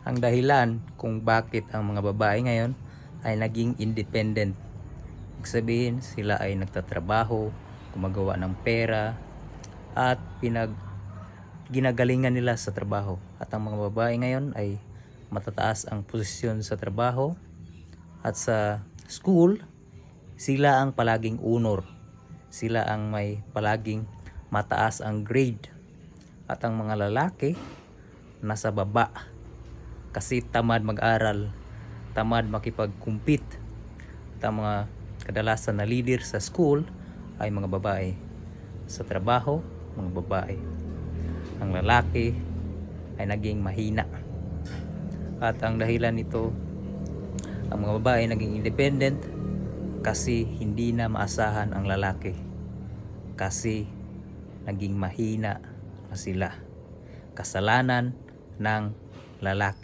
ang dahilan kung bakit ang mga babae ngayon ay naging independent. Ibig sabihin, sila ay nagtatrabaho, gumagawa ng pera, at ginagalingan nila sa trabaho. At ang mga babae ngayon ay matataas ang posisyon sa trabaho at sa school, sila ang palaging honor. Sila ang may palaging mataas ang grade. At ang mga lalaki nasa baba kasi tamad mag-aral, tamad makipag-compete. At ang mga kadalasan na leader sa school ay mga babae. Sa trabaho, mga babae. Ang lalaki ay naging mahina. At ang dahilan nito, ang mga babae naging independent kasi hindi na maasahan ang lalaki. Kasi naging mahina na sila. Kasalanan ng lalaki.